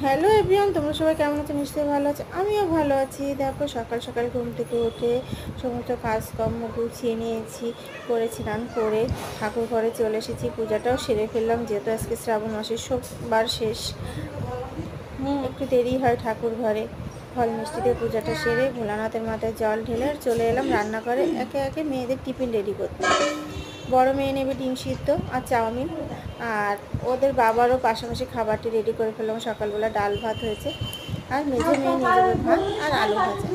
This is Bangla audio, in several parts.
হ্যালো এভরিওয়ান, তোমরা সবাই কেমন আছো? নিশ্চয়ই ভালো আছো, আমিও ভালো আছি। দেখো সকাল সকাল ঘুম থেকে উঠে সমস্ত কাজকর্ম গুছিয়ে নিয়েছি, করে স্নান করে ঠাকুর ঘরে চলে এসেছি। পূজাটাও সেরে ফেললাম, যেহেতু আজকে শ্রাবণ মাসের সোমবার শেষ। একটু দেরি হয় ঠাকুর ঘরে। ফল মিষ্টি দিয়ে পূজাটা সেরে ভোলানাথের মাথায় জল ঢেলে আর চলে এলাম রান্নাঘরে একে একে মেয়েদের টিফিন রেডি করতে। বড় মেয়ে নেবে ডিম সিদ্ধ আর চাউমিন, আর ওদের বাবারও পাশাপাশি খাবারটি রেডি করে ফেললাম। সকালবেলা ডাল ভাত হয়েছে, আর মেঝে মেয়ে নিয়ে যাবে ভাত আর আলু ভাজা।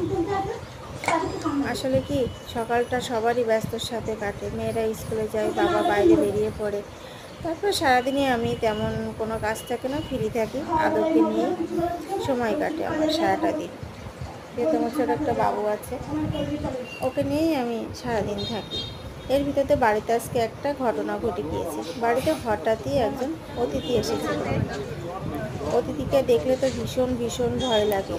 আসলে কি, সকালটা সবারই ব্যস্তর সাথে কাটে। মেয়েরা স্কুলে যায়, বাবা বাইরে বেরিয়ে পড়ে, তারপর সারাদিনে আমি তেমন কোনো কাজ থাকে না, ফ্রি থাকি। আদরকে নিয়ে সময় কাটে আমার সারাটা দিন। যেহেতু আমার ছোটো একটা বাবু আছে, ওকে নিয়েই আমি সারাদিন থাকি। এর ভিতরে বাড়িতে আজকে একটা ঘটনা ঘটে গিয়েছে। বাড়িতে হঠাৎই একজন অতিথি এসেছিল। অতিথিকে দেখলে তো ভীষণ ভীষণ ভয় লাগে।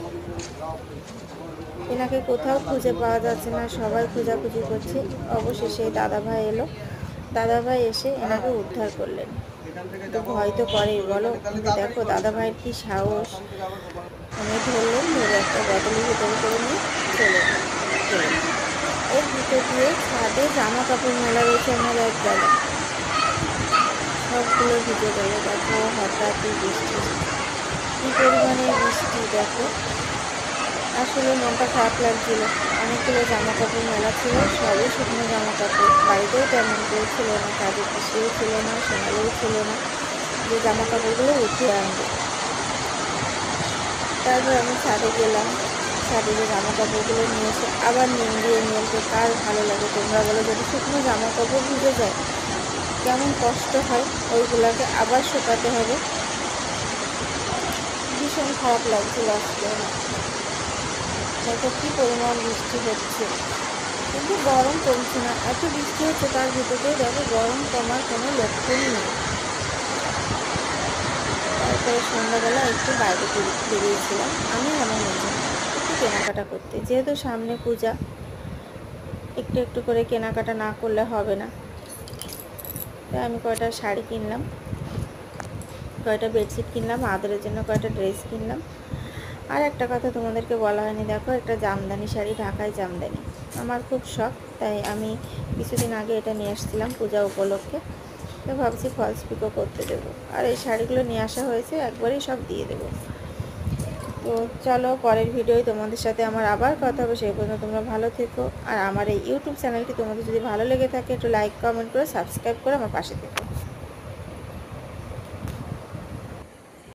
এনাকে কোথাও খুঁজে পাওয়া যাচ্ছে না, সবাই খোঁজাখুঁজি করছে। অবশেষে দাদাভাই এলো। দাদাভাই এসে এনাকে উদ্ধার করলেন। তো ভয় তো করেই বলো, কিন্তু দেখো দাদাভাইয়ের কি সাহস। উনি ধরলেন, ধরে একটা বোতলের ভিতরে করে নিয়ে চলে গেলেন। এর ভিতর দিয়ে ছাদে জামা কাপড় মেলা রয়েছে আমার এক বেলা, সবগুলো ভিজে গেল। দেখো হঠাৎই বৃষ্টি, কী পরিমাণে বৃষ্টি দেখো। আসলে মনটা খারাপ লাগছিল। অনেকগুলো জামা কাপড় মেলা ছিল, সবই শুকনো জামা কাপড়। বাড়িতেও তেমন কেউ ছিল না, কাজের পিসিও ছিল না, সোনালিও ছিল না যে জামা কাপড়গুলো উঠিয়ে আনবে। তারপর আমি ছাদে গেলাম, ছাদে যে জামা কাপড়গুলো নিয়ে এসে আবার নিম দিয়ে মেলতে কার ভালো লাগে তোমরা বলো? যদি শুকনো জামা কাপড় ভিজে যায় কেমন কষ্ট হয়, ওইগুলোকে আবার শুকাতে হবে। ভীষণ খারাপ লাগছিল আসলে। দেখো কী পরিমাণ বৃষ্টি হচ্ছে, কিন্তু গরম কমছে না। এত বৃষ্টি হচ্ছে, তার ভিতরে দেখো গরম কমার কোনো লক্ষণই নেই। তারপরে সন্ধ্যাবেলা একটু বাইরে বেরিয়েছিলাম আমি আমার মেয়ে একটু কেনাকাটা করতে, যেহেতু সামনে পূজা, একটু একটু করে কেনাকাটা না করলে হবে না। তাই আমি কয়টা শাড়ি কিনলাম, কয়টা বেডশিট কিনলাম, আদরের জন্য কয়টা ড্রেস কিনলাম। আর একটা কথা তোমাদেরকে বলা হয়নি, দেখো একটা জামদানি শাড়ি, ঢাকায় জামদানি আমার খুব শখ, তাই আমি কিছুদিন আগে এটা নিয়ে আসছিলাম পূজা উপলক্ষে। তো ভাবছি ফলস পিকো করতে দেবো, আর এই শাড়িগুলো নিয়ে আসা হয়েছে, একবারেই সব দিয়ে দেবো। তো চলো পরের ভিডিওয় তোমাদের সাথে আমার আবার কথা হবে। সেই পর্যন্ত তোমরা ভালো থেকো, আর আমার এই ইউটিউব চ্যানেলটি তোমাদের যদি ভালো লেগে থাকে একটু লাইক কমেন্ট করে সাবস্ক্রাইব করে আমার পাশে থেকো।